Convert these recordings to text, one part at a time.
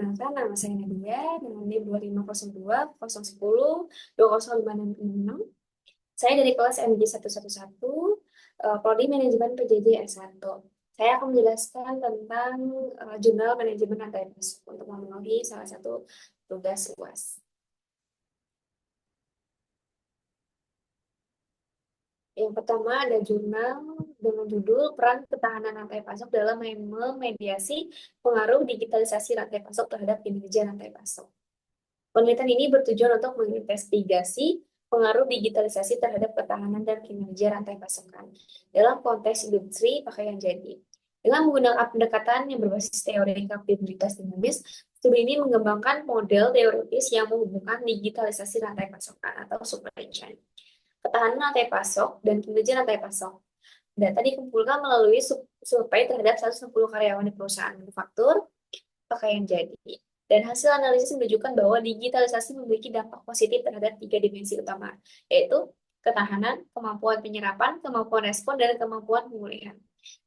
Perkenalkan, nama saya Nadia dengan NIM 2502 010 20566. Saya dari kelas MJ111, Prodi Manajemen PJJ S1. Saya akan menjelaskan tentang jurnal manajemen rantai pasok untuk memenuhi salah satu tugas UAS. Yang pertama ada jurnal dengan judul Peran Ketahanan Rantai Pasok dalam Memediasi Pengaruh Digitalisasi Rantai Pasok terhadap Kinerja Rantai Pasok. Penelitian ini bertujuan untuk menginvestigasi pengaruh digitalisasi terhadap ketahanan dan kinerja rantai pasokan dalam konteks industri pakaian jadi. Dengan menggunakan pendekatan yang berbasis teori kapabilitas dinamis, studi ini mengembangkan model teoritis yang menghubungkan digitalisasi rantai pasokan atau supply chain, ketahanan rantai pasok, dan kinerja rantai pasok. Data dikumpulkan melalui survei terhadap 160 karyawan di perusahaan manufaktur pakaian jadi. Dan hasil analisis menunjukkan bahwa digitalisasi memiliki dampak positif terhadap tiga dimensi utama, yaitu ketahanan, kemampuan penyerapan, kemampuan respon, dan kemampuan pemulihan.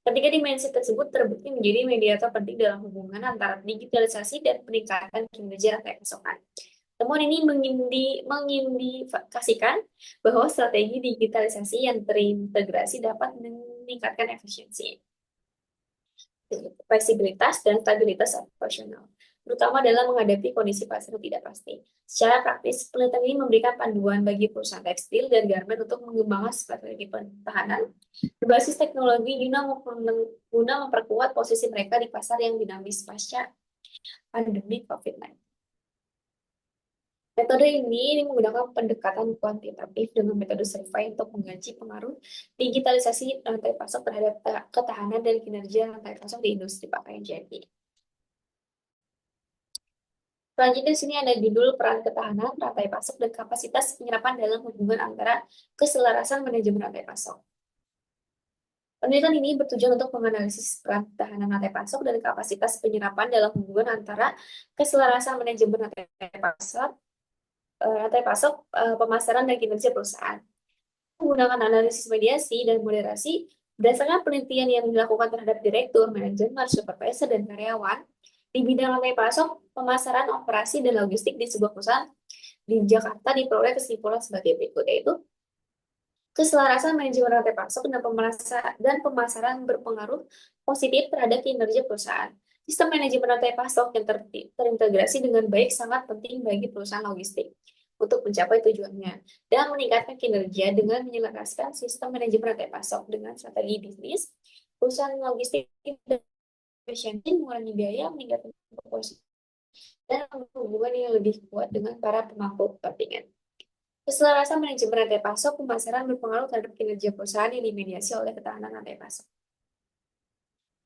Ketiga dimensi tersebut terbukti menjadi mediator penting dalam hubungan antara digitalisasi dan peningkatan kinerja rantai pasokan. Temuan ini mengindikasikan bahwa strategi digitalisasi yang terintegrasi dapat meningkatkan efisiensi, fleksibilitas, dan stabilitas operasional, terutama dalam menghadapi kondisi pasar tidak pasti. Secara praktis, penelitian ini memberikan panduan bagi perusahaan tekstil dan garment untuk mengembangkan strategi pertahanan berbasis teknologi guna memperkuat posisi mereka di pasar yang dinamis pasca pandemi COVID-19. Metode ini menggunakan pendekatan kuantitatif dengan metode survei untuk mengkaji pengaruh digitalisasi rantai pasok terhadap ketahanan dan kinerja rantai pasok di industri pakaian jadi. Selanjutnya di sini ada judul Peran Ketahanan Rantai Pasok dan Kapasitas Penyerapan dalam Hubungan Antara Keselarasan Manajemen Rantai Pasok. Penelitian ini bertujuan untuk menganalisis peran ketahanan rantai pasok dan kapasitas penyerapan dalam hubungan antara keselarasan manajemen rantai pasok, pemasaran, dan kinerja perusahaan. Menggunakan analisis mediasi dan moderasi, berdasarkan penelitian yang dilakukan terhadap direktur, manajemen, supervisor, dan karyawan di bidang rantai pasok, pemasaran, operasi, dan logistik di sebuah perusahaan di Jakarta diperoleh kesimpulan sebagai berikut, yaitu keselarasan manajemen rantai pasok dan pemasaran berpengaruh positif terhadap kinerja perusahaan. Sistem manajemen rantai pasok yang terintegrasi dengan baik sangat penting bagi perusahaan logistik untuk mencapai tujuannya dan meningkatkan kinerja dengan menyelaraskan sistem manajemen rantai pasok dengan strategi bisnis. Perusahaan logistik dan efisiensi mengurangi biaya, meningkatkan proporsi, dan hubungan yang lebih kuat dengan para pemangku kepentingan. Keselarasan manajemen rantai pasok pemasaran berpengaruh terhadap kinerja perusahaan yang dimediasi oleh ketahanan rantai pasok.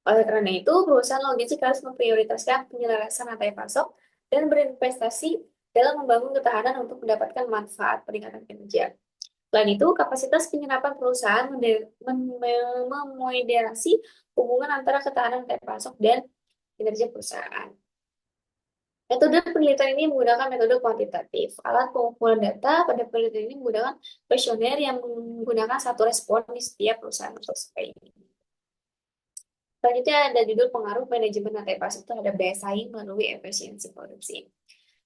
Oleh karena itu, perusahaan logistik harus memprioritaskan penyelarasan rantai pasok dan berinvestasi dalam membangun ketahanan untuk mendapatkan manfaat peningkatan kinerja. Selain itu, kapasitas penyerapan perusahaan memoderasi hubungan antara ketahanan rantai pasok dan kinerja perusahaan. Metode penelitian ini menggunakan metode kuantitatif. Alat pengumpulan data pada penelitian ini menggunakan kuesioner yang menggunakan satu respon di setiap perusahaan survei. Selanjutnya ada judul pengaruh manajemen rantai pasok terhadap daya saing melalui efisiensi produksi.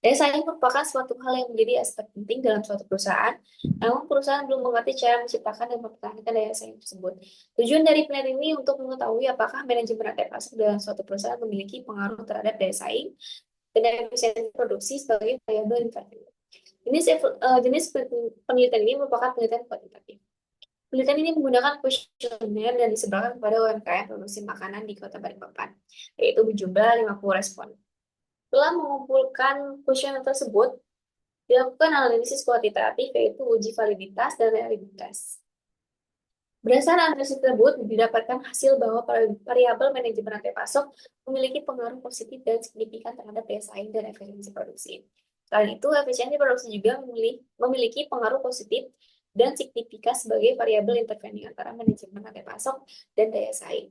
Daya saing merupakan suatu hal yang menjadi aspek penting dalam suatu perusahaan, namun perusahaan belum mengerti cara menciptakan dan mempertahankan daya saing tersebut. Tujuan dari penelitian ini untuk mengetahui apakah manajemen rantai pasok dalam suatu perusahaan memiliki pengaruh terhadap daya saing dan efisiensi produksi sebagai variabel indikator. Jenis penelitian ini merupakan penelitian kuantitatif. Penelitian ini menggunakan kuesioner dan disebarkan kepada UMKM produksi makanan di Kota Balikpapan, yaitu berjumlah 50 respon. Setelah mengumpulkan kuesioner tersebut, dilakukan analisis kuantitatif, yaitu uji validitas dan reliabilitas. Berdasarkan analisis tersebut, didapatkan hasil bahwa variabel manajemen rantai pasok memiliki pengaruh positif dan signifikan terhadap daya saing dan efisiensi produksi. Selain itu, efisiensi produksi juga memiliki pengaruh positif dan signifikan sebagai variabel intervening antara manajemen rantai pasok dan daya saing.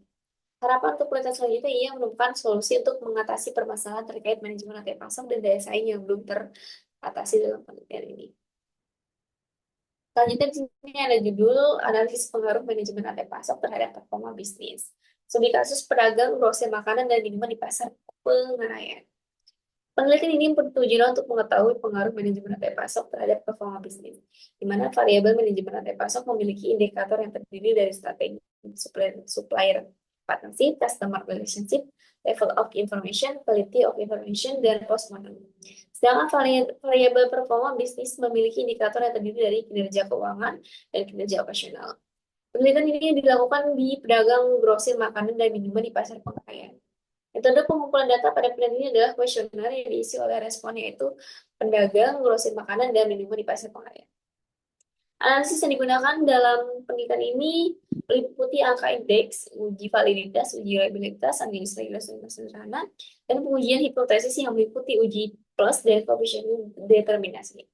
Harapan untuk penelitian selanjutnya ia menemukan solusi untuk mengatasi permasalahan terkait manajemen rantai pasok dan daya saing yang belum teratasi dalam penelitian ini. Selanjutnya di sini ada judul analisis pengaruh manajemen rantai pasok terhadap performa bisnis. Studi kasus pedagang grosir makanan dan minuman di pasar Pengarayan. Penelitian ini bertujuan untuk mengetahui pengaruh manajemen rantai pasok terhadap performa bisnis, di mana variabel manajemen rantai pasok memiliki indikator yang terdiri dari strategi supplier partnership, customer relationship, level of information, quality of information, dan post-mortem. Sedangkan variabel performa bisnis memiliki indikator yang terdiri dari kinerja keuangan dan kinerja operasional. Penelitian ini dilakukan di pedagang grosir makanan dan minuman di pasar pengkayaan. Metode pengumpulan data pada penelitian ini adalah kuesioner yang diisi oleh respon yaitu pedagang, grosir makanan, dan minuman di pasar pengkayaan. Analisis yang digunakan dalam penelitian ini meliputi angka indeks, uji validitas, uji reliabilitas, analisis regulasi sederhana, dan pengujian hipotesis yang meliputi uji plus dan koefisien determinasi.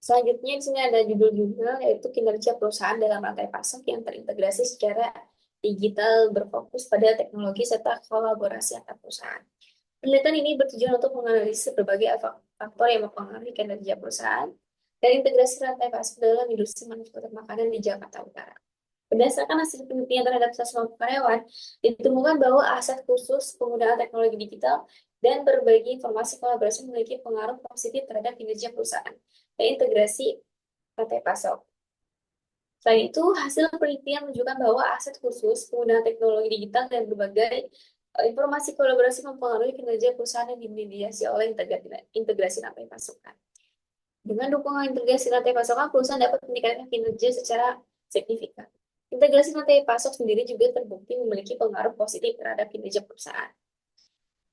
Selanjutnya di sini ada judul-judul yaitu kinerja perusahaan dalam rantai pasok yang terintegrasi secara digital berfokus pada teknologi serta kolaborasi antar perusahaan. Penelitian ini bertujuan untuk menganalisis berbagai faktor yang mempengaruhi kinerja perusahaan dan integrasi rantai pasok dalam industri manufaktur makanan di Jakarta Utara. Berdasarkan hasil penelitian terhadap 150 karyawan, ditemukan bahwa aset khusus penggunaan teknologi digital dan berbagi informasi kolaborasi memiliki pengaruh positif terhadap kinerja perusahaan dan integrasi rantai pasok. Selain itu, hasil penelitian menunjukkan bahwa aset khusus penggunaan teknologi digital dan berbagai informasi kolaborasi mempengaruhi kinerja perusahaan yang dimediasi oleh integrasi rantai pasokan. Dengan dukungan integrasi rantai pasokan, perusahaan dapat meningkatkan kinerja secara signifikan. Integrasi rantai pasok sendiri juga terbukti memiliki pengaruh positif terhadap kinerja perusahaan.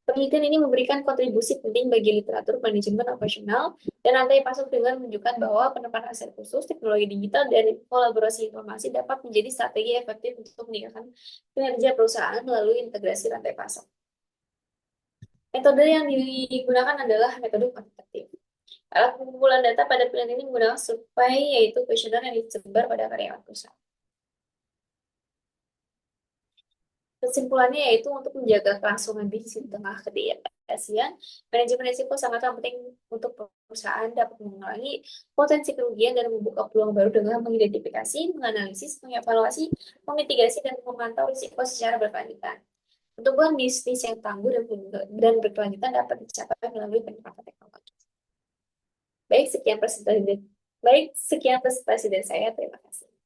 Penelitian ini memberikan kontribusi penting bagi literatur manajemen operasional dan rantai pasok dengan menunjukkan bahwa penempatan aset khusus, teknologi digital, dan kolaborasi informasi dapat menjadi strategi efektif untuk meningkatkan kinerja perusahaan melalui integrasi rantai pasok. Metode yang digunakan adalah metode kuantitatif. Alat pengumpulan data pada penelitian ini menggunakan survei, yaitu kuesioner yang disebar pada karyawan perusahaan. Kesimpulannya yaitu untuk menjaga kelangsungan bisnis di tengah ketidakpastian, manajemen risiko sangatlah penting untuk perusahaan dapat mengurangi potensi kerugian dan membuka peluang baru dengan mengidentifikasi, menganalisis, mengevaluasi, memitigasi, dan memantau risiko secara berkelanjutan. Pertumbuhan bisnis yang tangguh dan berkelanjutan dapat dicapai melalui penerapan teknologi. Baik, sekian presentasi dari saya. Terima kasih.